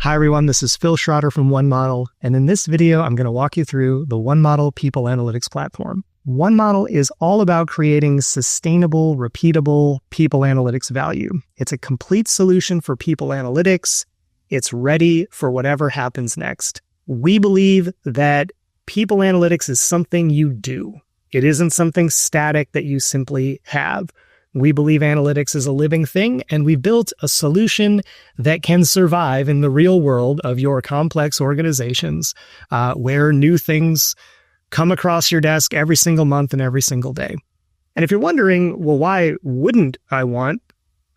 Hi everyone, this is Phil Schrader from OneModel, and in this video, I'm going to walk you through the OneModel People Analytics platform. OneModel is all about creating sustainable, repeatable people analytics value. It's a complete solution for people analytics. It's ready for whatever happens next. We believe that people analytics is something you do. It isn't something static that you simply have. We believe analytics is a living thing, and we've built a solution that can survive in the real world of your complex organizations, where new things come across your desk every single month and every single day. And if you're wondering, well, why wouldn't I want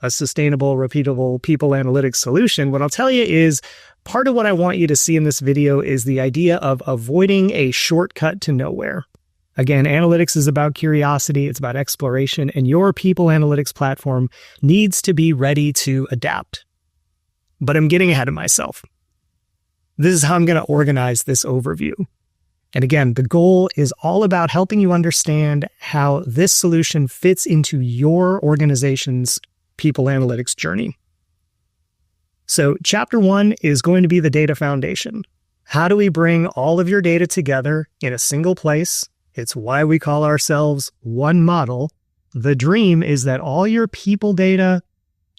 a sustainable, repeatable people analytics solution? What I'll tell you is part of what I want you to see in this video is the idea of avoiding a shortcut to nowhere. Again, analytics is about curiosity, it's about exploration, and your people analytics platform needs to be ready to adapt. But I'm getting ahead of myself. This is how I'm going to organize this overview. And again, the goal is all about helping you understand how this solution fits into your organization's people analytics journey. So chapter 1 is going to be the data foundation. How do we bring all of your data together in a single place? It's why we call ourselves OneModel. The dream is that all your people data,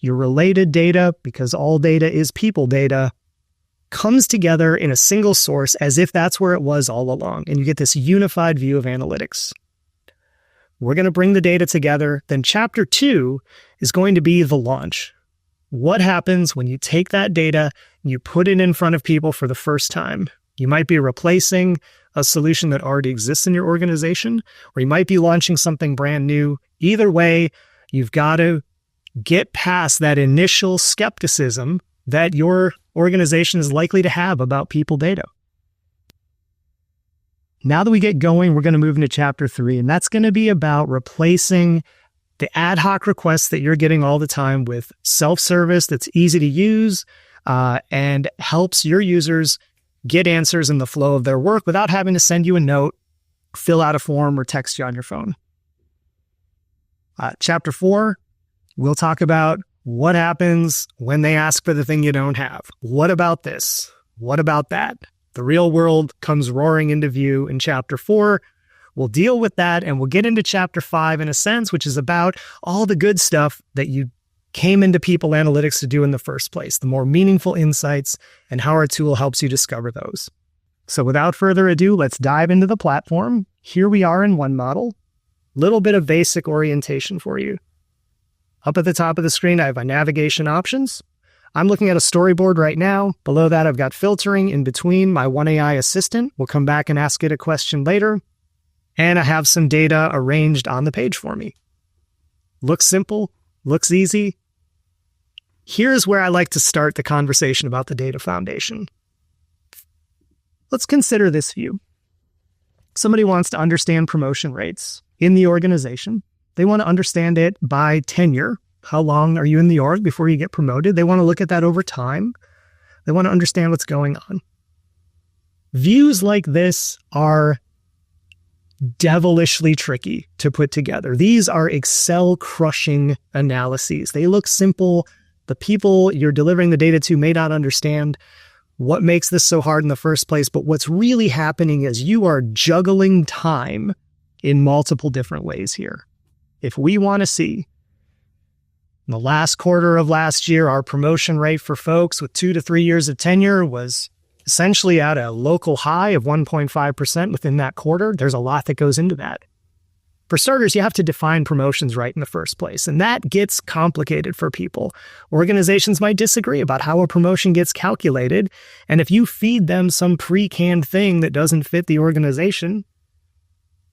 your related data, because all data is people data, comes together in a single source as if that's where it was all along. And you get this unified view of analytics. We're going to bring the data together. Then chapter 2 is going to be the launch. What happens when you take that data and you put it in front of people for the first time? You might be replacing a solution that already exists in your organization, or you might be launching something brand new. Either way, you've got to get past that initial skepticism that your organization is likely to have about people data. Now that we get going, we're going to move into chapter 3, and that's going to be about replacing the ad hoc requests that you're getting all the time with self-service that's easy to use and helps your users get answers in the flow of their work without having to send you a note, fill out a form, or text you on your phone. Chapter 4, we'll talk about what happens when they ask for the thing you don't have. What about this? What about that? The real world comes roaring into view in chapter 4. We'll deal with that, and we'll get into chapter 5 in a sense, which is about all the good stuff that you came into people analytics to do in the first place, the more meaningful insights and how our tool helps you discover those. So without further ado, let's dive into the platform. Here we are in OneModel. Little bit of basic orientation for you. Up at the top of the screen, I have my navigation options. I'm looking at a storyboard right now. Below that, I've got filtering in between my OneAI assistant. We'll come back and ask it a question later. And I have some data arranged on the page for me. Looks simple, looks easy. Here's where I like to start the conversation about the data foundation. Let's consider this view. Somebody wants to understand promotion rates in the organization. They want to understand it by tenure. How long are you in the org before you get promoted? They want to look at that over time. They want to understand what's going on. Views like this are devilishly tricky to put together. These are Excel-crushing analyses. They look simple. The people you're delivering the data to may not understand what makes this so hard in the first place, but what's really happening is you are juggling time in multiple different ways here. If we want to see in the last quarter of last year, our promotion rate for folks with 2 to 3 years of tenure was essentially at a local high of 1.5% within that quarter. There's a lot that goes into that. For starters, you have to define promotions right in the first place, and that gets complicated for people. Organizations might disagree about how a promotion gets calculated, and if you feed them some pre-canned thing that doesn't fit the organization,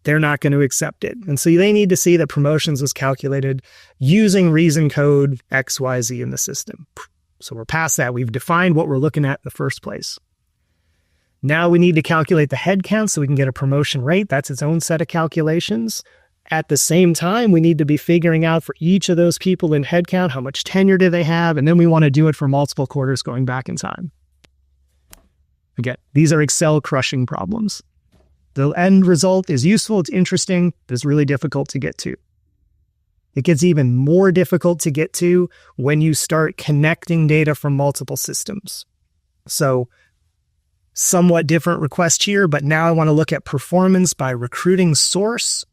they're not going to accept it. And so they need to see that promotions was calculated using reason code XYZ in the system. So we're past that. We've defined what we're looking at in the first place. Now we need to calculate the head count so we can get a promotion rate. That's its own set of calculations. At the same time, we need to be figuring out for each of those people in headcount, how much tenure do they have, and then we want to do it for multiple quarters going back in time. Again, these are Excel-crushing problems. The end result is useful, it's interesting, but it's really difficult to get to. It gets even more difficult to get to when you start connecting data from multiple systems. So somewhat different request here, but now I want to look at performance by recruiting source.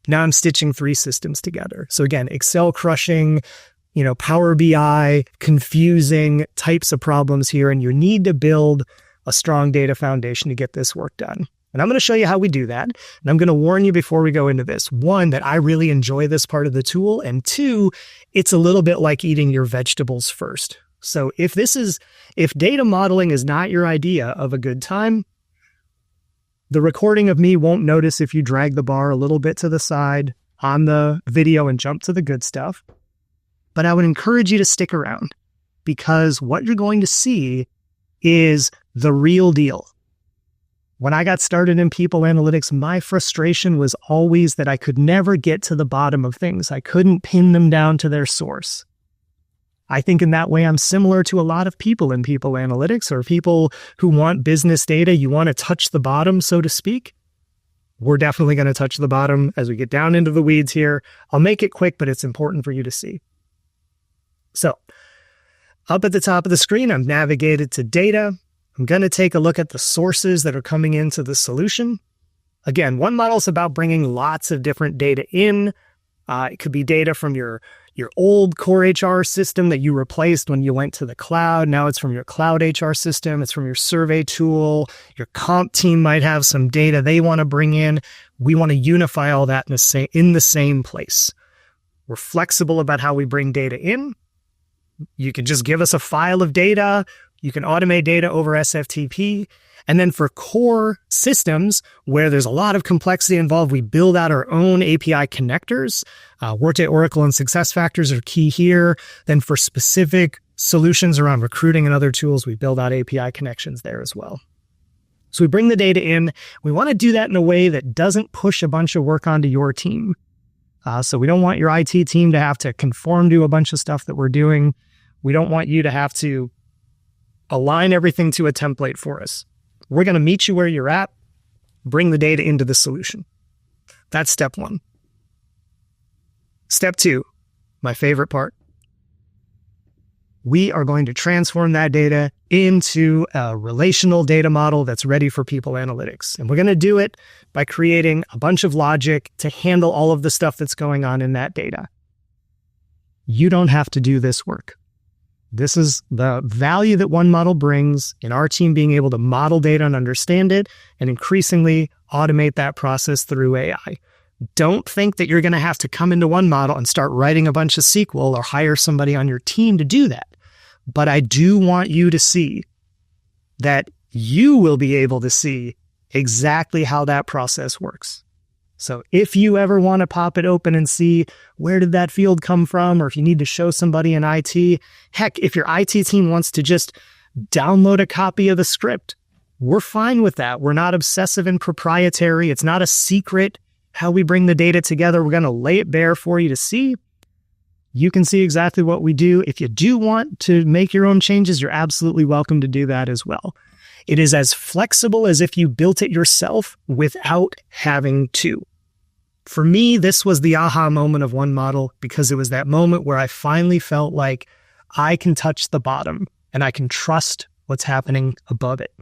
Now I'm stitching 3 systems together. So again, Excel crushing, Power BI, confusing types of problems here, and you need to build a strong data foundation to get this work done. And I'm going to show you how we do that. And I'm going to warn you before we go into this. 1, that I really enjoy this part of the tool. And 2, it's a little bit like eating your vegetables first. So if data modeling is not your idea of a good time, the recording of me won't notice if you drag the bar a little bit to the side on the video and jump to the good stuff. But I would encourage you to stick around, because what you're going to see is the real deal. When I got started in people analytics, my frustration was always that I could never get to the bottom of things. I couldn't pin them down to their source. I think in that way, I'm similar to a lot of people in people analytics, or people who want business data. You want to touch the bottom, so to speak. We're definitely going to touch the bottom as we get down into the weeds here. I'll make it quick, but it's important for you to see. So up at the top of the screen, I've navigated to data. I'm going to take a look at the sources that are coming into the solution. Again, one model is about bringing lots of different data in. It could be data from your old core HR system that you replaced when you went to the cloud. Now it's from your cloud HR system. It's from your survey tool. Your comp team might have some data they want to bring in. We want to unify all that in the same place. We're flexible about how we bring data in. You can just give us a file of data. You can automate data over SFTP. And then for core systems where there's a lot of complexity involved, we build out our own API connectors. Workday, Oracle, and SuccessFactors are key here. Then for specific solutions around recruiting and other tools, we build out API connections there as well. So we bring the data in. We want to do that in a way that doesn't push a bunch of work onto your team. So we don't want your IT team to have to conform to a bunch of stuff that we're doing. We don't want you to have to align everything to a template for us. We're going to meet you where you're at, bring the data into the solution. That's step 1. Step 2, my favorite part. We are going to transform that data into a relational data model that's ready for people analytics. And we're going to do it by creating a bunch of logic to handle all of the stuff that's going on in that data. You don't have to do this work. This is the value that one model brings in our team being able to model data and understand it, and increasingly automate that process through AI. Don't think that you're going to have to come into one model and start writing a bunch of SQL or hire somebody on your team to do that. But I do want you to see that you will be able to see exactly how that process works. So if you ever want to pop it open and see where did that field come from, or if you need to show somebody in IT, heck, if your IT team wants to just download a copy of the script, we're fine with that. We're not obsessive and proprietary. It's not a secret how we bring the data together. We're going to lay it bare for you to see. You can see exactly what we do. If you do want to make your own changes, you're absolutely welcome to do that as well. It is as flexible as if you built it yourself without having to. For me, this was the aha moment of one model, because it was that moment where I finally felt like I can touch the bottom and I can trust what's happening above it.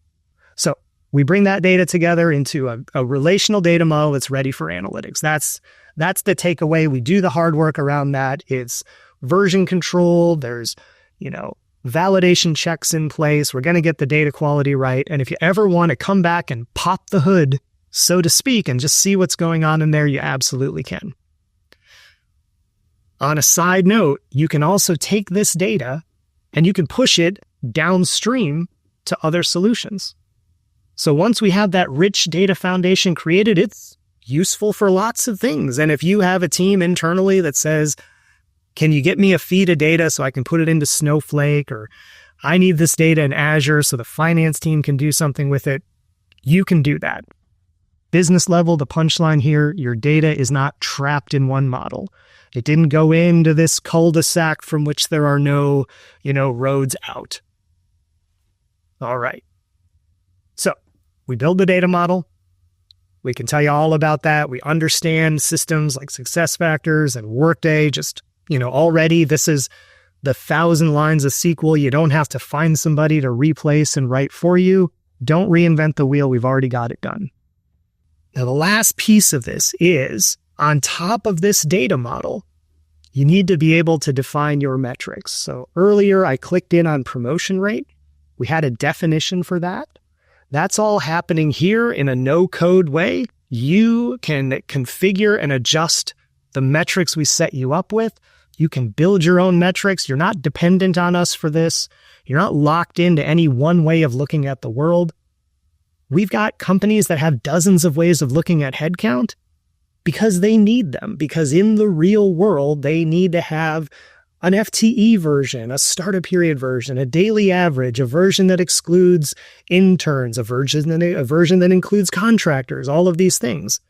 So we bring that data together into a relational data model that's ready for analytics. That's the takeaway. We do the hard work around that. It's version control. There's, validation checks in place. We're going to get the data quality right. And if you ever want to come back and pop the hood, so to speak, and just see what's going on in there, you absolutely can. On a side note, you can also take this data and you can push it downstream to other solutions. So once we have that rich data foundation created, it's useful for lots of things. And if you have a team internally that says, can you get me a feed of data so I can put it into Snowflake, or I need this data in Azure so the finance team can do something with it, you can do that. Business level, the punchline here, your data is not trapped in one model. It didn't go into this cul-de-sac from which there are no, roads out. All right. So we build the data model. We can tell you all about that. We understand systems like SuccessFactors and Workday. Just, already this is the 1,000 lines of SQL you don't have to find somebody to replace and write for you. Don't reinvent the wheel. We've already got it done. Now, the last piece of this is, on top of this data model, you need to be able to define your metrics. So earlier I clicked in on promotion rate. We had a definition for that. That's all happening here in a no-code way. You can configure and adjust the metrics we set you up with. You can build your own metrics. You're not dependent on us for this. You're not locked into any one way of looking at the world. We've got companies that have dozens of ways of looking at headcount because they need them, because in the real world, they need to have an FTE version, a startup period version, a daily average, a version that excludes interns, a version that includes contractors, all of these things.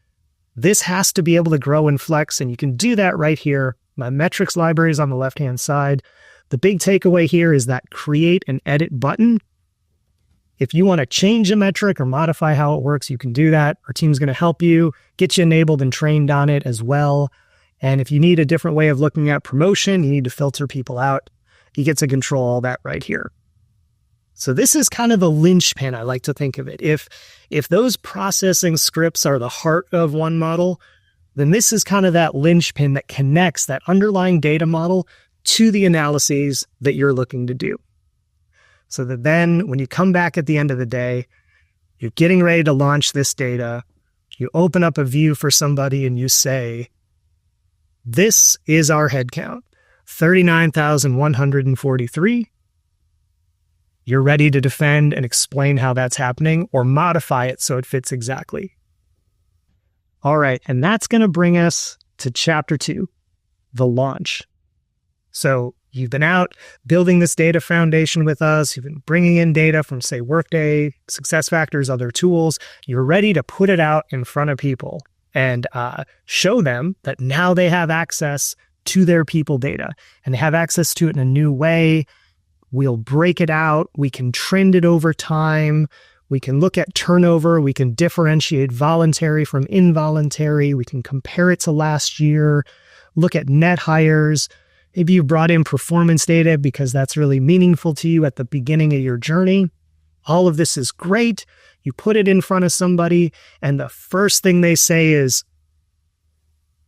This has to be able to grow and flex, and you can do that right here. My metrics library is on the left-hand side. The big takeaway here is that create and edit button. If you want to change a metric or modify how it works, you can do that. Our team's going to help you, get you enabled and trained on it as well. And if you need a different way of looking at promotion, you need to filter people out, you get to control all that right here. So this is kind of the linchpin, I like to think of it. If those processing scripts are the heart of one model, then this is kind of that linchpin that connects that underlying data model to the analyses that you're looking to do. So that then when you come back at the end of the day, you're getting ready to launch this data, you open up a view for somebody and you say, this is our headcount, 39,143. You're ready to defend and explain how that's happening or modify it so it fits exactly. All right, and that's going to bring us to chapter 2, the launch. So you've been out building this data foundation with us. You've been bringing in data from, say, Workday, SuccessFactors, other tools. You're ready to put it out in front of people and show them that now they have access to their people data and they have access to it in a new way. We'll break it out. We can trend it over time. We can look at turnover. We can differentiate voluntary from involuntary. We can compare it to last year, look at net hires. Maybe you brought in performance data because that's really meaningful to you at the beginning of your journey. All of this is great. You put it in front of somebody, and the first thing they say is,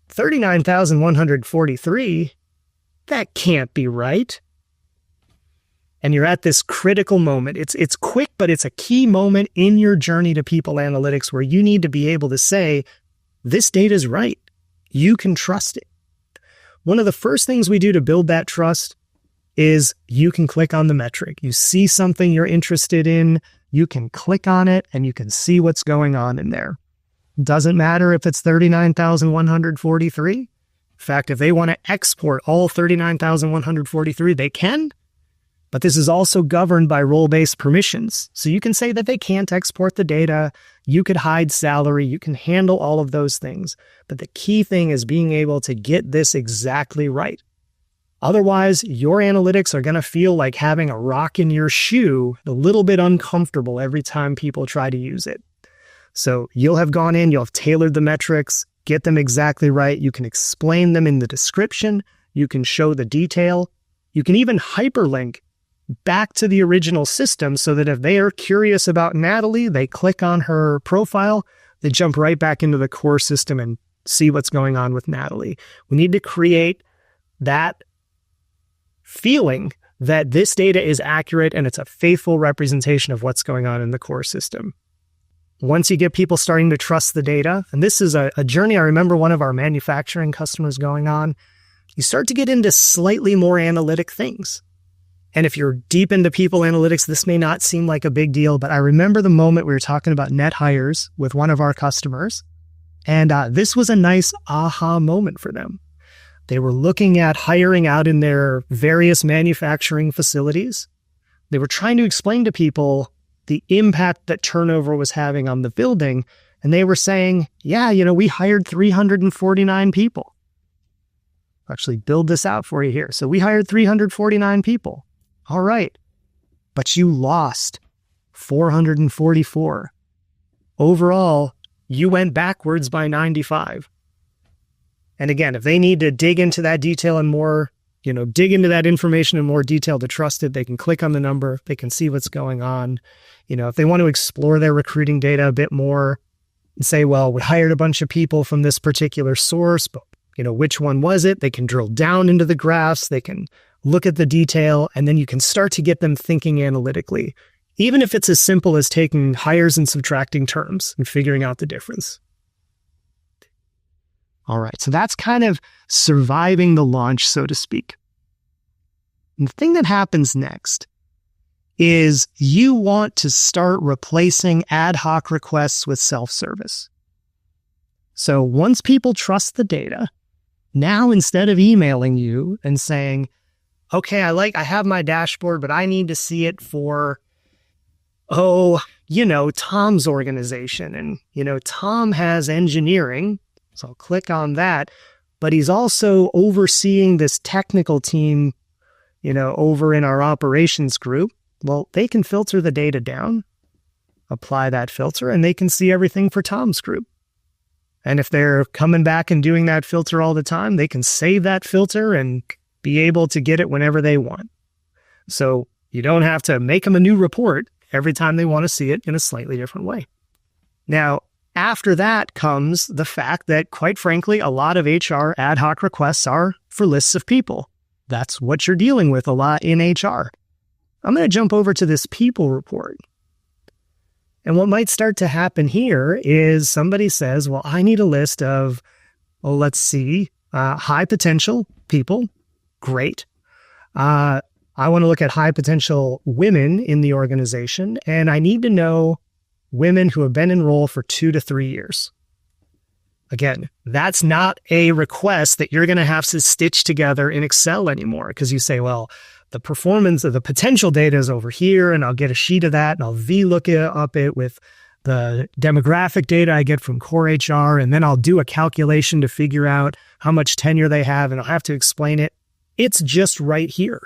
39,143? That can't be right. And you're at this critical moment. It's quick, but it's a key moment in your journey to people analytics where you need to be able to say, this data is right. You can trust it. One of the first things we do to build that trust is you can click on the metric. You see something you're interested in, you can click on it and you can see what's going on in there. Doesn't matter if it's 39,143. In fact, if they want to export all 39,143, they can. But this is also governed by role-based permissions. So you can say that they can't export the data. You could hide salary. You can handle all of those things. But the key thing is being able to get this exactly right. Otherwise, your analytics are going to feel like having a rock in your shoe, a little bit uncomfortable every time people try to use it. So you'll have gone in, you'll have tailored the metrics, get them exactly right. You can explain them in the description. You can show the detail. You can even hyperlink back to the original system so that if they are curious about Natalie, they click on her profile, they jump right back into the core system and see what's going on with Natalie. We need to create that feeling that this data is accurate and it's a faithful representation of what's going on in the core system. Once you get people starting to trust the data, and this is a journey I remember one of our manufacturing customers going on, you start to get into slightly more analytic things. And if you're deep into people analytics, this may not seem like a big deal, but I remember the moment we were talking about net hires with one of our customers, and this was a nice aha moment for them. They were looking at hiring out in their various manufacturing facilities. They were trying to explain to people the impact that turnover was having on the building, and they were saying, yeah, we hired 349 people. I'll actually build this out for you here. So we hired 349 people. All right, but you lost 444. Overall, you went backwards by 95. And again, if they need to dig into that detail in more dig into that information in more detail to trust it. They can click on the number. They can see what's going on. If they want to explore their recruiting data a bit more and say, well, we hired a bunch of people from this particular source, but which one was it? They can drill down into the graphs. They can look at the detail, and then you can start to get them thinking analytically, even if it's as simple as taking hires and subtracting terms and figuring out the difference. All right, so that's kind of surviving the launch, so to speak. And the thing that happens next is you want to start replacing ad hoc requests with self-service. So once people trust the data, now instead of emailing you and saying, okay, I have my dashboard, but I need to see it for, Tom's organization. And, Tom has engineering, so I'll click on that, but he's also overseeing this technical team, over in our operations group. Well, they can filter the data down, apply that filter, and they can see everything for Tom's group. And if they're coming back and doing that filter all the time, they can save that filter and be able to get it whenever they want. So you don't have to make them a new report every time they want to see it in a slightly different way. Now, after that comes the fact that, quite frankly, a lot of HR ad hoc requests are for lists of people. That's what you're dealing with a lot in HR. I'm going to jump over to this people report. And what might start to happen here is somebody says, well, I need a list of, high potential people. Great. I want to look at high potential women in the organization, and I need to know women who have been enrolled for 2 to 3 years. Again, that's not a request that you're going to have to stitch together in Excel anymore, because you say, well, the performance of the potential data is over here, and I'll get a sheet of that, and I'll VLOOKUP it with the demographic data I get from core HR, and then I'll do a calculation to figure out how much tenure they have, and I'll have to explain it. It's just right here.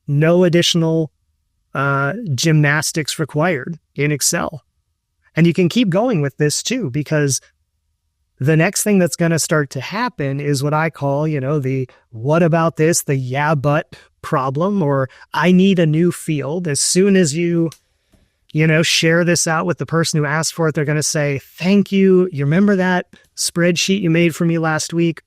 No additional gymnastics required in Excel. And you can keep going with this too, because the next thing that's going to start to happen is what I call, the what about this, the yeah, but problem, or I need a new field. As soon as you share this out with the person who asked for it, they're going to say, thank you. You remember that spreadsheet you made for me last week?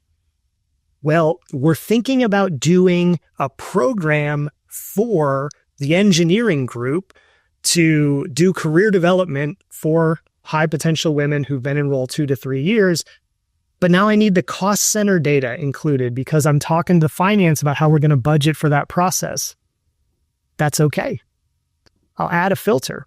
Well, we're thinking about doing a program for the engineering group to do career development for high potential women who've been enrolled 2 to 3 years. But now I need the cost center data included because I'm talking to finance about how we're going to budget for that process. That's okay. I'll add a filter.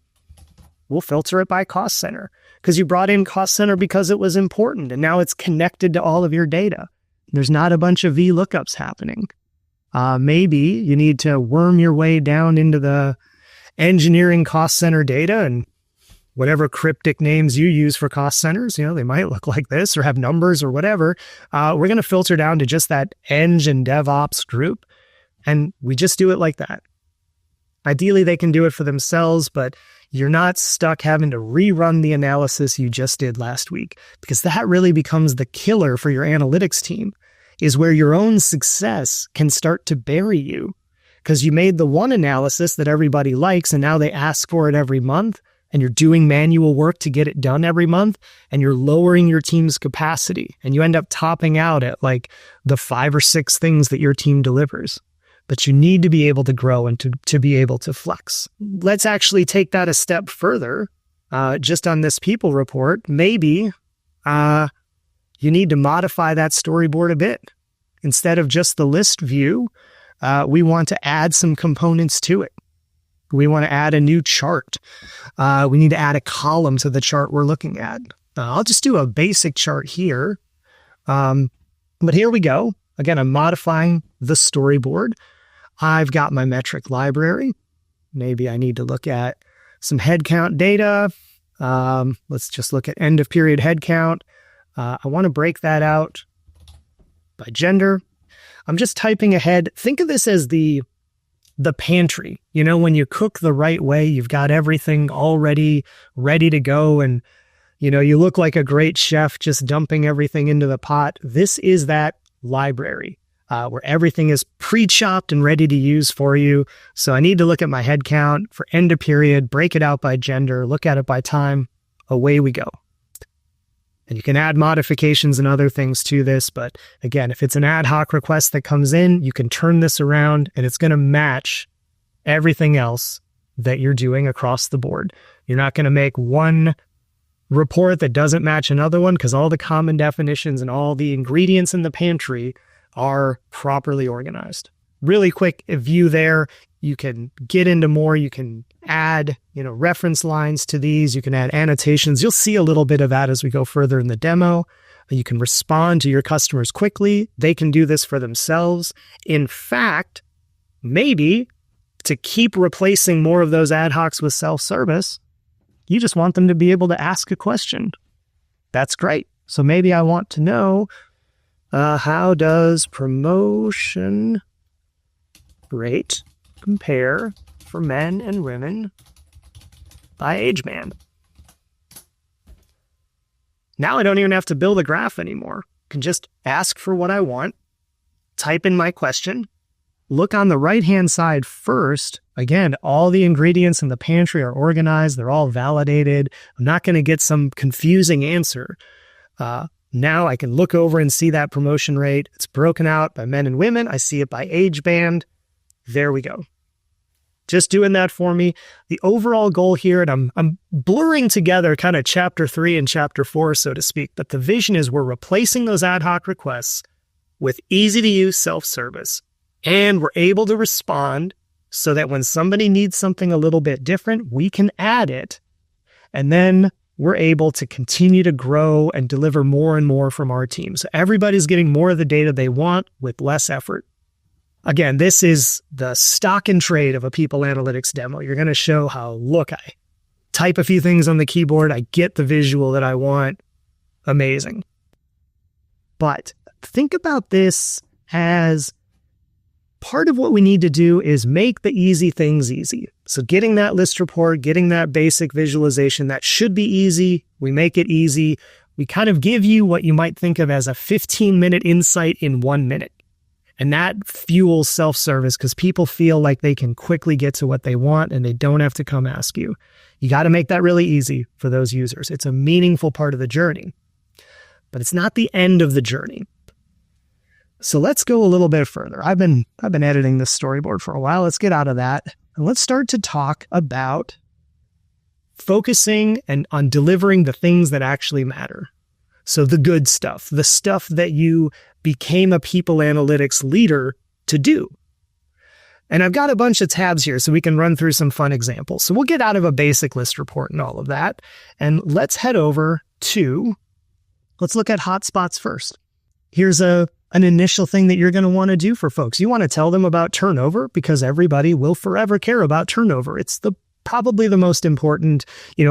We'll filter it by cost center because you brought in cost center because it was important, and now it's connected to all of your data. There's not a bunch of VLOOKUPs happening. Maybe you need to worm your way down into the engineering cost center data, and whatever cryptic names you use for cost centers, they might look like this or have numbers or whatever. We're going to filter down to just that Eng and DevOps group, and we just do it like that. Ideally, they can do it for themselves, but you're not stuck having to rerun the analysis you just did last week, because that really becomes the killer for your analytics team, is where your own success can start to bury you, because you made the one analysis that everybody likes, and now they ask for it every month, and you're doing manual work to get it done every month, and you're lowering your team's capacity, and you end up topping out at like the 5 or 6 things that your team delivers. But you need to be able to grow and to be able to flex. Let's actually take that a step further. Just on this people report, maybe you need to modify that storyboard a bit. Instead of just the list view, we want to add some components to it. We want to add a new chart. We need to add a column to the chart we're looking at. I'll just do a basic chart here. But here we go. Again, I'm modifying the storyboard. I've got my metric library. Maybe I need to look at some headcount data. Let's just look at end of period headcount. I want to break that out by gender. I'm just typing ahead. Think of this as the pantry. When you cook the right way, you've got everything already ready to go, and you look like a great chef just dumping everything into the pot. This is that library where everything is pre-chopped and ready to use for you. So I need to look at my head count for end of period, break it out by gender, look at it by time. Away we go. And you can add modifications and other things to this. But again, if it's an ad hoc request that comes in, you can turn this around and it's going to match everything else that you're doing across the board. You're not going to make one report that doesn't match another one because all the common definitions and all the ingredients in the pantry are properly organized. Really quick view there. You can get into more. You can add, reference lines to these. You can add annotations. You'll see a little bit of that as we go further in the demo. You can respond to your customers quickly. They can do this for themselves. In fact, maybe to keep replacing more of those ad hocs with self-service, you just want them to be able to ask a question. That's great. So maybe I want to know, how does promotion rate compare for men and women by age band? Now I don't even have to build a graph anymore. I can just ask for what I want, type in my question, look on the right-hand side first. Again, all the ingredients in the pantry are organized. They're all validated. I'm not going to get some confusing answer. Now I can look over and see that promotion rate. It's broken out by men and women. I see it by age band. There we go. Just doing that for me. The overall goal here, and I'm blurring together kind of chapter 3 and chapter 4, so to speak, but the vision is we're replacing those ad hoc requests with easy-to-use self-service, and we're able to respond so that when somebody needs something a little bit different, we can add it, and then we're able to continue to grow and deliver more and more from our team. So everybody's getting more of the data they want with less effort. Again, this is the stock and trade of a people analytics demo. You're going to show how, look, I type a few things on the keyboard, I get the visual that I want. Amazing. But think about this as part of what we need to do is make the easy things easy. So getting that list report, getting that basic visualization, that should be easy. We make it easy. We kind of give you what you might think of as a 15-minute insight in 1 minute. And that fuels self-service because people feel like they can quickly get to what they want and they don't have to come ask you. You got to make that really easy for those users. It's a meaningful part of the journey, but it's not the end of the journey. So let's go a little bit further. I've been editing this storyboard for a while. Let's get out of that and let's start to talk about focusing and on delivering the things that actually matter. So the good stuff, the stuff that you became a people analytics leader to do. And I've got a bunch of tabs here so we can run through some fun examples. So we'll get out of a basic list report and all of that. And let's head over to, let's look at hotspots first. Here's an initial thing that you're going to want to do for folks. You want to tell them about turnover because everybody will forever care about turnover. It's probably the most important,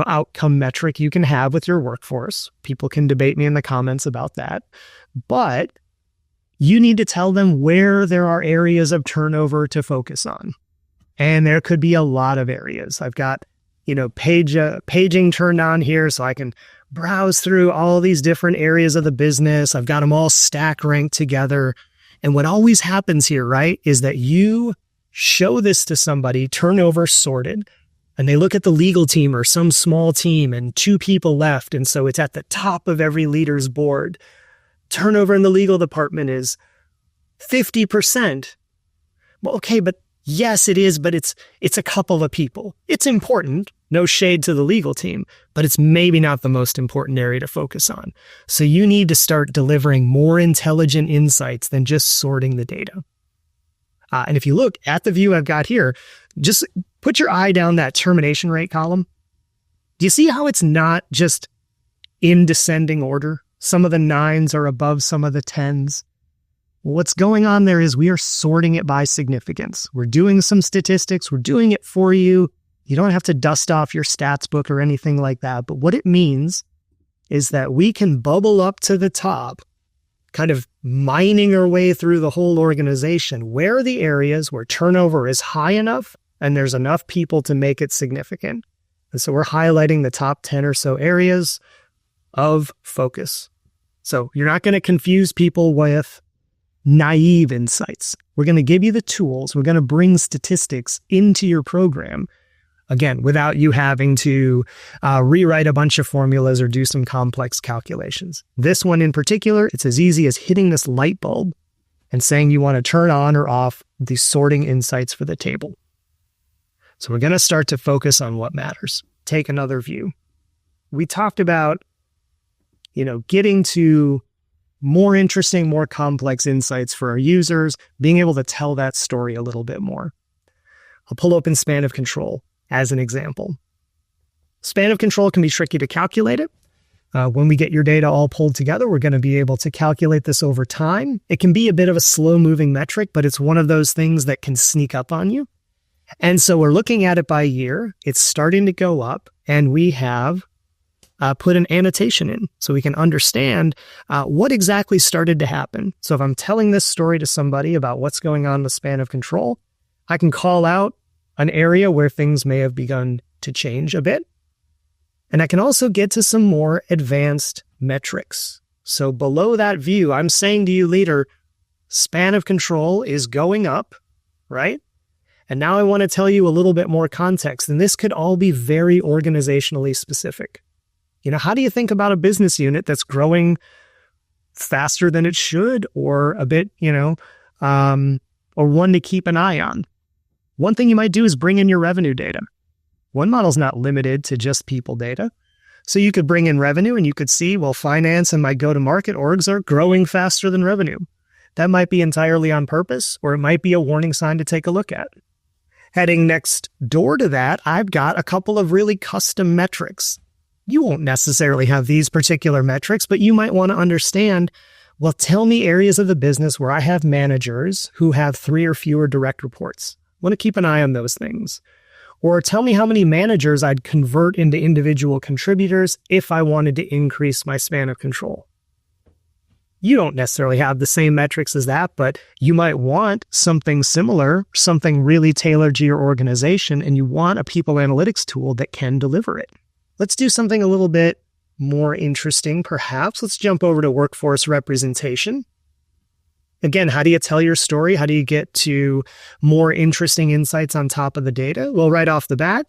outcome metric you can have with your workforce. People can debate me in the comments about that, but you need to tell them where there are areas of turnover to focus on. And there could be a lot of areas. I've got, paging turned on here so I can browse through all these different areas of the business. I've got them all stack ranked together. And what always happens here, right, is that you show this to somebody, turnover sorted, and they look at the legal team or some small team and 2 people left. And so it's at the top of every leader's board. Turnover in the legal department is 50%. Well, okay, but yes, it is, but it's a couple of people. It's important, no shade to the legal team, but it's maybe not the most important area to focus on. So you need to start delivering more intelligent insights than just sorting the data. And if you look at the view I've got here, just put your eye down that termination rate column. Do you see how it's not just in descending order? Some of the 9s are above some of the 10s. What's going on there is we are sorting it by significance. We're doing some statistics. We're doing it for you. You don't have to dust off your stats book or anything like that. But what it means is that we can bubble up to the top, kind of mining our way through the whole organization. Where are the areas where turnover is high enough and there's enough people to make it significant? And so we're highlighting the top 10 or so areas of focus. So you're not going to confuse people with naive insights. We're going to give you the tools. We're going to bring statistics into your program, again, without you having to rewrite a bunch of formulas or do some complex calculations. This one in particular, it's as easy as hitting this light bulb and saying you want to turn on or off the sorting insights for the table. So we're going to start to focus on what matters. Take another view. We talked about, getting to more interesting, more complex insights for our users, being able to tell that story a little bit more. I'll pull open span of control as an example. Span of control can be tricky to calculate it. When we get your data all pulled together, we're going to be able to calculate this over time. It can be a bit of a slow-moving metric, but it's one of those things that can sneak up on you. And so we're looking at it by year. It's starting to go up, and we have put an annotation in so we can understand what exactly started to happen. So if I'm telling this story to somebody about what's going on in the span of control, I can call out an area where things may have begun to change a bit. And I can also get to some more advanced metrics. So below that view, I'm saying to you, leader, span of control is going up, right? And now I want to tell you a little bit more context. And this could all be very organizationally specific. How do you think about a business unit that's growing faster than it should, or a bit, or one to keep an eye on? One thing you might do is bring in your revenue data. One model's not limited to just people data. So you could bring in revenue and you could see, well, finance and my go-to-market orgs are growing faster than revenue. That might be entirely on purpose, or it might be a warning sign to take a look at. Heading next door to that, I've got a couple of really custom metrics. You won't necessarily have these particular metrics, but you might want to understand, well, tell me areas of the business where I have managers who have 3 or fewer direct reports. I want to keep an eye on those things. Or tell me how many managers I'd convert into individual contributors if I wanted to increase my span of control. You don't necessarily have the same metrics as that, but you might want something similar, something really tailored to your organization, and you want a people analytics tool that can deliver it. Let's do something a little bit more interesting, perhaps. Let's jump over to workforce representation. Again, how do you tell your story? How do you get to more interesting insights on top of the data? Well, right off the bat,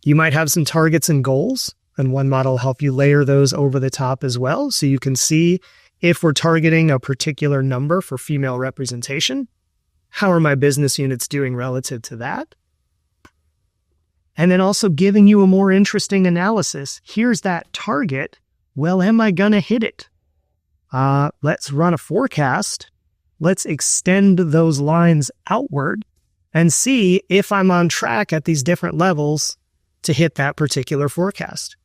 you might have some targets and goals, and one model will help you layer those over the top as well, so you can see if we're targeting a particular number for female representation. How are my business units doing relative to that? And then also giving you a more interesting analysis. Here's that target. Well, am I going to hit it? Let's run a forecast. Let's extend those lines outward and see if I'm on track at these different levels to hit that particular forecast.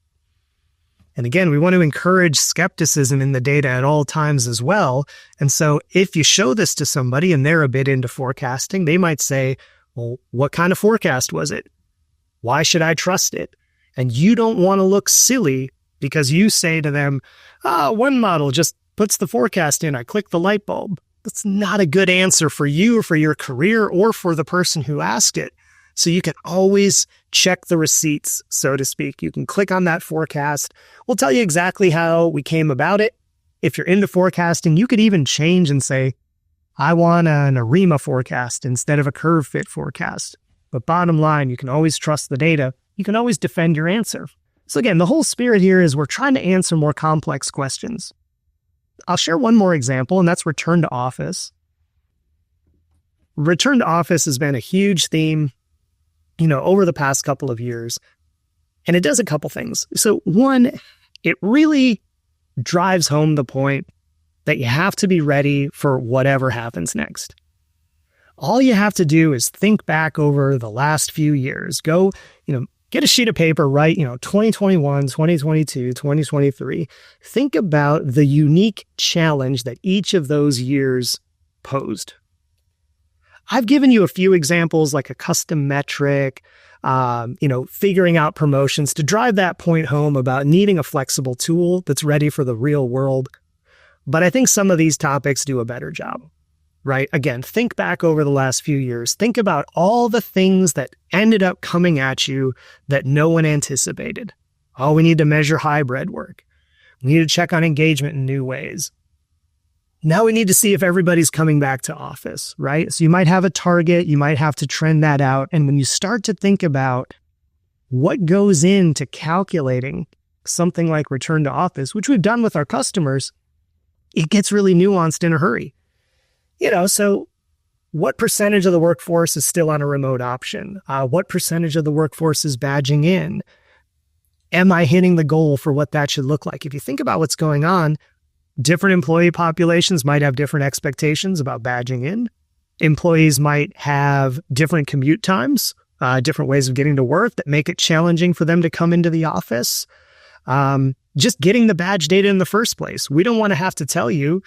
And again, we want to encourage skepticism in the data at all times as well. And so if you show this to somebody and they're a bit into forecasting, they might say, well, what kind of forecast was it? Why should I trust it? And you don't want to look silly because you say to them, one model just puts the forecast in. I click the light bulb. That's not a good answer for you or for your career or for the person who asked it. So you can always check the receipts, so to speak. You can click on that forecast. We'll tell you exactly how we came about it. If you're into forecasting, you could even change and say, I want an ARIMA forecast instead of a curve fit forecast. But bottom line, you can always trust the data. You can always defend your answer. So again, the whole spirit here is we're trying to answer more complex questions. I'll share one more example, and that's return to office. Return to office has been a huge theme, over the past couple of years. And it does a couple things. So one, it really drives home the point that you have to be ready for whatever happens next. All you have to do is think back over the last few years. Go, get a sheet of paper, write, 2021, 2022, 2023. Think about the unique challenge that each of those years posed. I've given you a few examples like a custom metric, figuring out promotions to drive that point home about needing a flexible tool that's ready for the real world. But I think some of these topics do a better job. Right? Again, think back over the last few years. Think about all the things that ended up coming at you that no one anticipated. Oh, we need to measure hybrid work. We need to check on engagement in new ways. Now we need to see if everybody's coming back to office, right? So you might have a target, you might have to trend that out. And when you start to think about what goes into calculating something like return to office, which we've done with our customers, it gets really nuanced in a hurry. So what percentage of the workforce is still on a remote option? What percentage of the workforce is badging in? Am I hitting the goal for what that should look like? If you think about what's going on, different employee populations might have different expectations about badging in. Employees might have different commute times, different ways of getting to work that make it challenging for them to come into the office. Just getting the badge data in the first place. We don't want to have to tell you,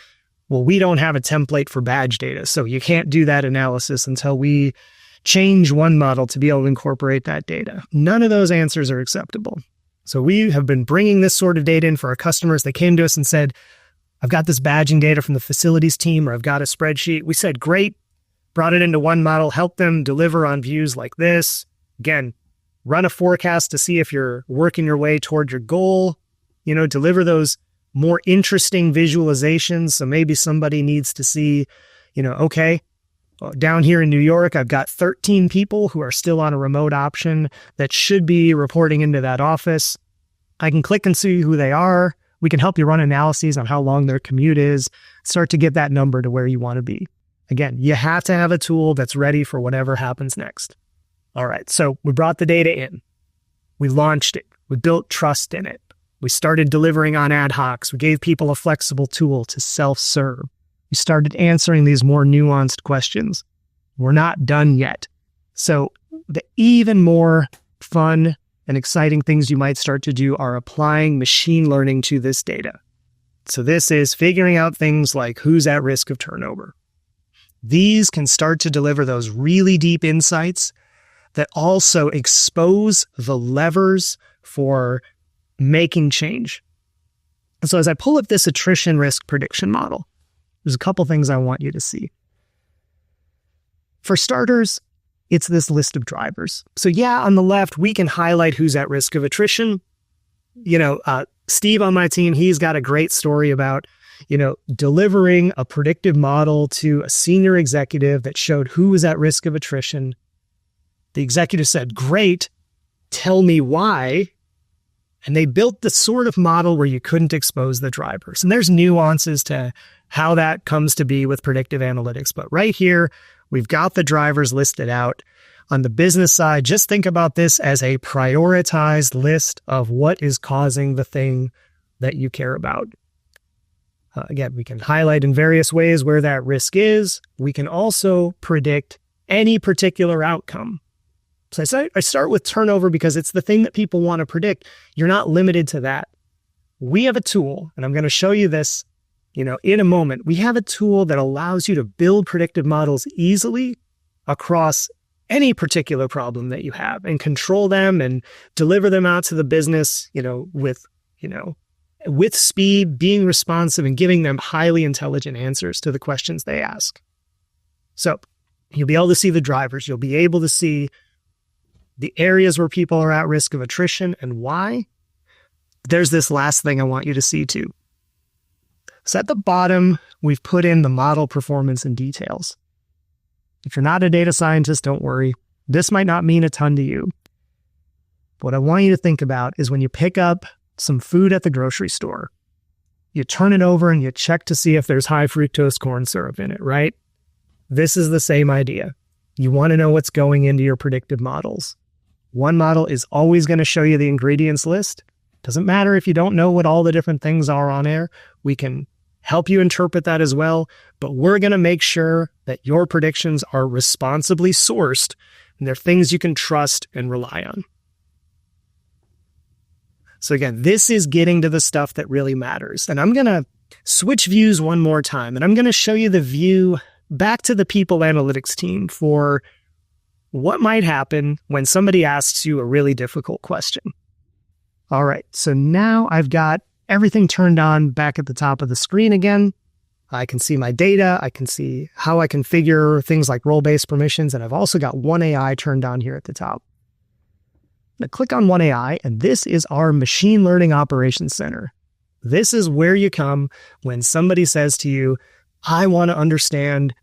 well, we don't have a template for badge data, so you can't do that analysis until we change one model to be able to incorporate that data. None of those answers are acceptable. So we have been bringing this sort of data in for our customers. They came to us and said, I've got this badging data from the facilities team, or I've got a spreadsheet. We said, great, brought it into one model, helped them deliver on views like this. Again, run a forecast to see if you're working your way toward your goal, deliver those more interesting visualizations. So maybe somebody needs to see, okay, down here in New York, I've got 13 people who are still on a remote option that should be reporting into that office. I can click and see who they are. We can help you run analyses on how long their commute is, start to get that number to where you want to be. Again, you have to have a tool that's ready for whatever happens next. All right, so we brought the data in. We launched it. We built trust in it. We started delivering on ad hocs. We gave people a flexible tool to self-serve. We started answering these more nuanced questions. We're not done yet. So the even more fun and exciting things you might start to do are applying machine learning to this data. So this is figuring out things like who's at risk of turnover. These can start to deliver those really deep insights that also expose the levers for making change. And so as I pull up this attrition risk prediction model, there's a couple things I want you to see. For starters, it's this list of drivers. So yeah, on the left, we can highlight who's at risk of attrition. Steve on my team, he's got a great story about, delivering a predictive model to a senior executive that showed who was at risk of attrition. The executive said, great, tell me why. And they built the sort of model where you couldn't expose the drivers. And there's nuances to how that comes to be with predictive analytics. But right here, we've got the drivers listed out. On the business side, just think about this as a prioritized list of what is causing the thing that you care about. Again, we can highlight in various ways where that risk is. We can also predict any particular outcome. So I start with turnover because it's the thing that people want to predict. You're not limited to that. We have a tool, and I'm going to show you this, in a moment. We have a tool that allows you to build predictive models easily across any particular problem that you have and control them and deliver them out to the business, with speed, being responsive and giving them highly intelligent answers to the questions they ask. So you'll be able to see the drivers. You'll be able to see the areas where people are at risk of attrition and why. There's this last thing I want you to see too. So at the bottom, we've put in the model performance and details. If you're not a data scientist, don't worry. This might not mean a ton to you. But what I want you to think about is when you pick up some food at the grocery store, you turn it over and you check to see if there's high fructose corn syrup in it, right? This is the same idea. You want to know what's going into your predictive models. One model is always going to show you the ingredients list. Doesn't matter if you don't know what all the different things are on there. We can help you interpret that as well, but we're going to make sure that your predictions are responsibly sourced and they're things you can trust and rely on. So again, this is getting to the stuff that really matters. And I'm going to switch views one more time, and I'm going to show you the view back to the people analytics team for what might happen when somebody asks you a really difficult question. All right, so now I've got everything turned on back at the top of the screen again. I can see my data. I can see how I configure things like role-based permissions, and I've also got One AI turned on here at the top. I'm going to click on One AI, and this is our Machine Learning Operations Center. This is where you come when somebody says to you, I want to understand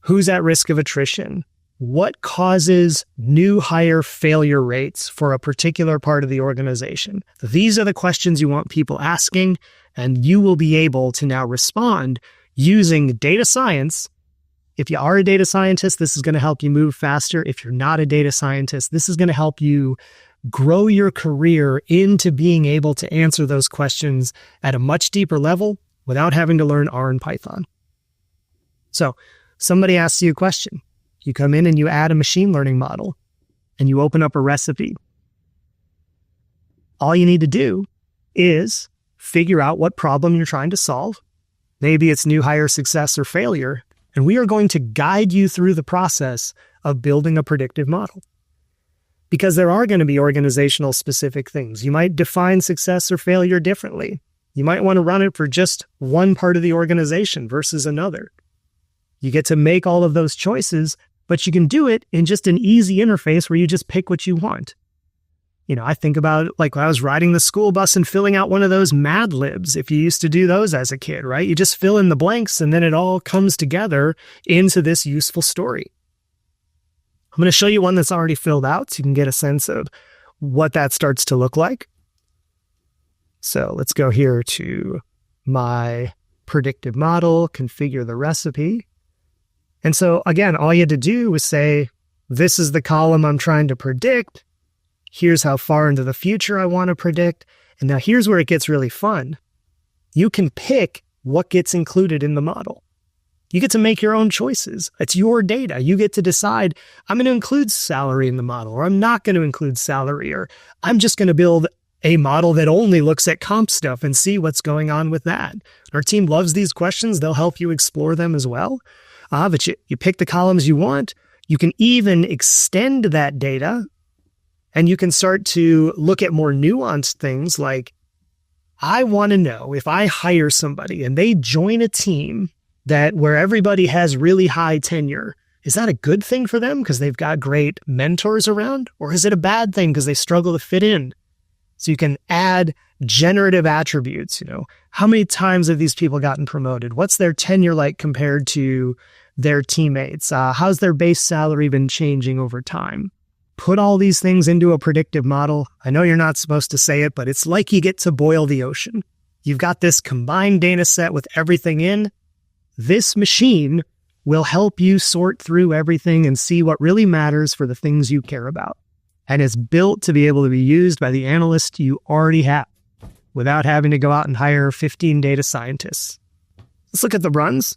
who's at risk of attrition. What causes new hire failure rates for a particular part of the organization? These are the questions you want people asking, and you will be able to now respond using data science. If you are a data scientist, this is going to help you move faster. If you're not a data scientist, this is going to help you grow your career into being able to answer those questions at a much deeper level without having to learn R and Python. So somebody asks you a question. You come in and you add a machine learning model and you open up a recipe. All you need to do is figure out what problem you're trying to solve. Maybe it's new hire success or failure, and we are going to guide you through the process of building a predictive model. Because there are going to be organizational specific things. You might define success or failure differently. You might want to run it for just one part of the organization versus another. You get to make all of those choices, but you can do it in just an easy interface where you just pick what you want. I think about like when I was riding the school bus and filling out one of those Mad Libs, if you used to do those as a kid, right? You just fill in the blanks and then it all comes together into this useful story. I'm going to show you one that's already filled out so you can get a sense of what that starts to look like. So let's go here to my predictive model, configure the recipe. And so again, all you had to do was say, this is the column I'm trying to predict. Here's how far into the future I want to predict. And now here's where it gets really fun. You can pick what gets included in the model. You get to make your own choices. It's your data. You get to decide, I'm going to include salary in the model, or I'm not going to include salary, or I'm just going to build a model that only looks at comp stuff and see what's going on with that. Our team loves these questions. They'll help you explore them as well. But you pick the columns you want. You can even extend that data, and you can start to look at more nuanced things like, I want to know if I hire somebody and they join a team where everybody has really high tenure, is that a good thing for them because they've got great mentors around? Or is it a bad thing because they struggle to fit in? So you can add generative attributes. How many times have these people gotten promoted? What's their tenure like compared to their teammates? How's their base salary been changing over time? Put all these things into a predictive model. I know you're not supposed to say it, but it's like you get to boil the ocean. You've got this combined data set with everything in. This machine will help you sort through everything and see what really matters for the things you care about. And it's built to be able to be used by the analyst you already have without having to go out and hire 15 data scientists. Let's look at the runs.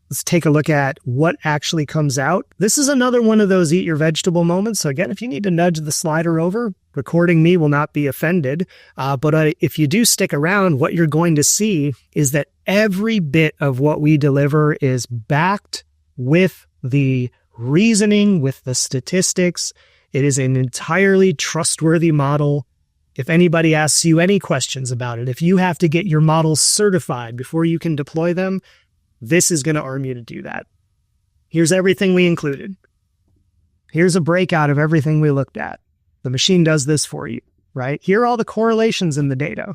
Let's take a look at what actually comes out. This is another one of those eat your vegetable moments. So again, if you need to nudge the slider over, recording me will not be offended. But if you do stick around, what you're going to see is that every bit of what we deliver is backed with the reasoning, with the statistics. It is an entirely trustworthy model. If anybody asks you any questions about it, if you have to get your models certified before you can deploy them, this is going to arm you to do that. Here's everything we included. Here's a breakout of everything we looked at. The machine does this for you, right? Here are all the correlations in the data.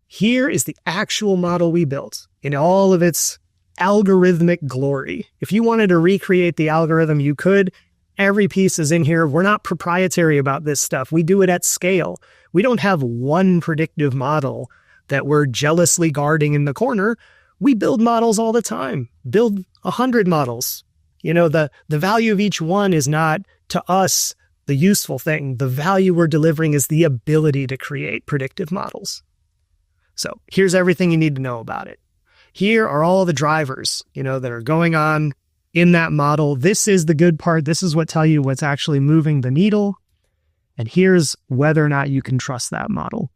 Here is the actual model we built in all of its algorithmic glory. If you wanted to recreate the algorithm, you could. Every piece is in here. We're not proprietary about this stuff. We do it at scale. We don't have one predictive model that we're jealously guarding in the corner. We build models all the time. Build 100 models. The value of each one is not, to us, the useful thing. The value we're delivering is the ability to create predictive models. So here's everything you need to know about it. Here are all the drivers, that are going on in that model. This is the good part. This is what tell you what's actually moving the needle. And here's whether or not you can trust that model.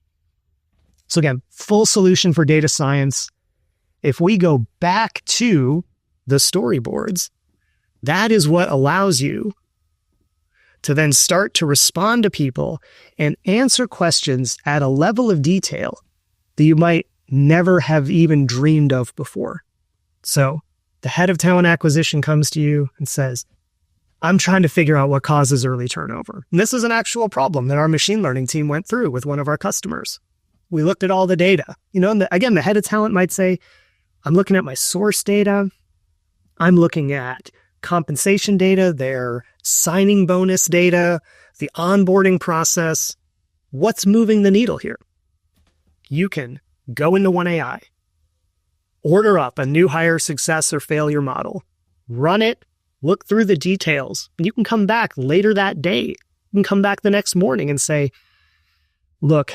So again, full solution for data science. If we go back to the storyboards, that is what allows you to then start to respond to people and answer questions at a level of detail that you might never have even dreamed of before. So the head of talent acquisition comes to you and says, I'm trying to figure out what causes early turnover. And this is an actual problem that our machine learning team went through with one of our customers. We looked at all the data. And again, the head of talent might say, I'm looking at my source data. I'm looking at compensation data, their signing bonus data, the onboarding process. What's moving the needle here? You can go into OneAI, order up a new hire success or failure model, run it, look through the details, and you can come back later that day. You can come back the next morning and say, look,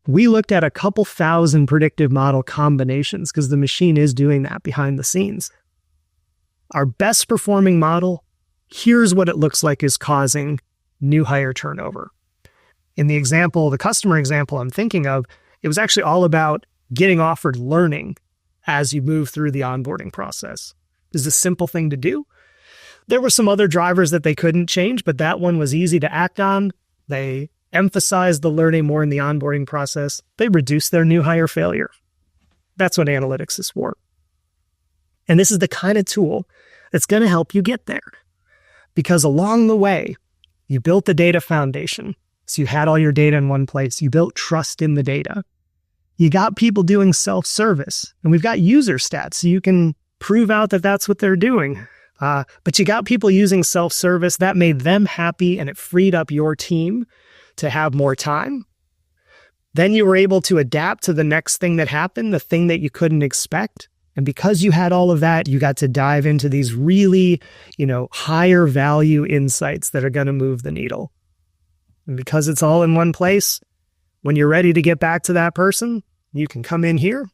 we looked at a couple thousand predictive model combinations because the machine is doing that behind the scenes. Our best performing model, here's what it looks like is causing new hire turnover. In the example, the customer example I'm thinking of, it was actually all about getting offered learning as you move through the onboarding process. It's a simple thing to do. There were some other drivers that they couldn't change, but that one was easy to act on. They emphasized the learning more in the onboarding process. They reduced their new hire failure. That's what analytics is for. And this is the kind of tool that's going to help you get there. Because along the way, you built the data foundation. So you had all your data in one place. You built trust in the data. You got people doing self-service. And we've got user stats, so you can prove out that that's what they're doing. But you got people using self-service. That made them happy, and it freed up your team to have more time. Then you were able to adapt to the next thing that happened, the thing that you couldn't expect. And because you had all of that, you got to dive into these really, higher value insights that are going to move the needle. And because it's all in one place, when you're ready to get back to that person, you can come in here,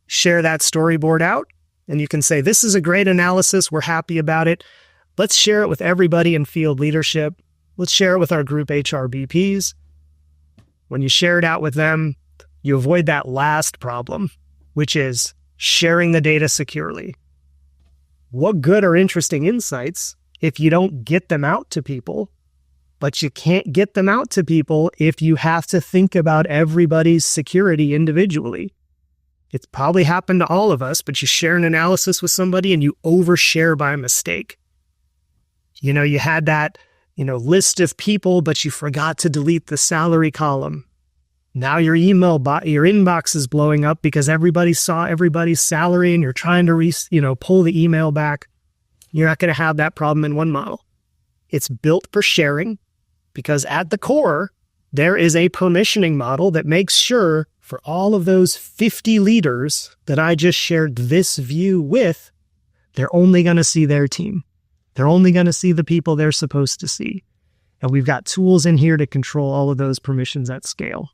share that storyboard out, and you can say, this is a great analysis. We're happy about it. Let's share it with everybody in field leadership. Let's share it with our group HRBPs. When you share it out with them, you avoid that last problem, which is sharing the data securely. What good are interesting insights if you don't get them out to people? But you can't get them out to people if you have to think about everybody's security individually. It's probably happened to all of us, but you share an analysis with somebody and you overshare by mistake. You had that, list of people, but you forgot to delete the salary column. Now your inbox is blowing up because everybody saw everybody's salary and you're trying to pull the email back. You're not going to have that problem in one model. It's built for sharing because at the core, there is a permissioning model that makes sure for all of those 50 leaders that I just shared this view with, they're only going to see their team. They're only going to see the people they're supposed to see. And we've got tools in here to control all of those permissions at scale.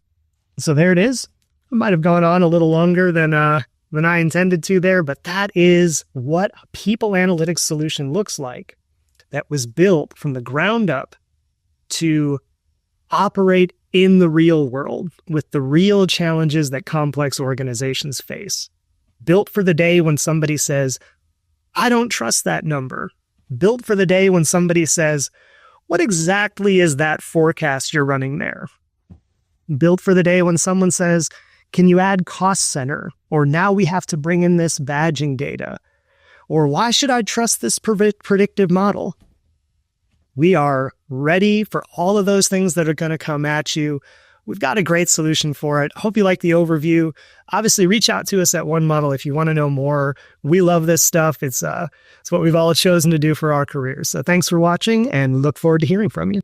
So there it is. I might have gone on a little longer than I intended to there, but that is what a people analytics solution looks like that was built from the ground up to operate in the real world with the real challenges that complex organizations face. Built for the day when somebody says, I don't trust that number. Built for the day when somebody says, what exactly is that forecast you're running there? Built for the day when someone says, can you add cost center? Or now we have to bring in this badging data. Or why should I trust this predictive model? We are ready for all of those things that are going to come at you. We've got a great solution for it. Hope you like the overview. Obviously, reach out to us at One Model if you want to know more. We love this stuff. It's what we've all chosen to do for our careers. So thanks for watching and look forward to hearing from you.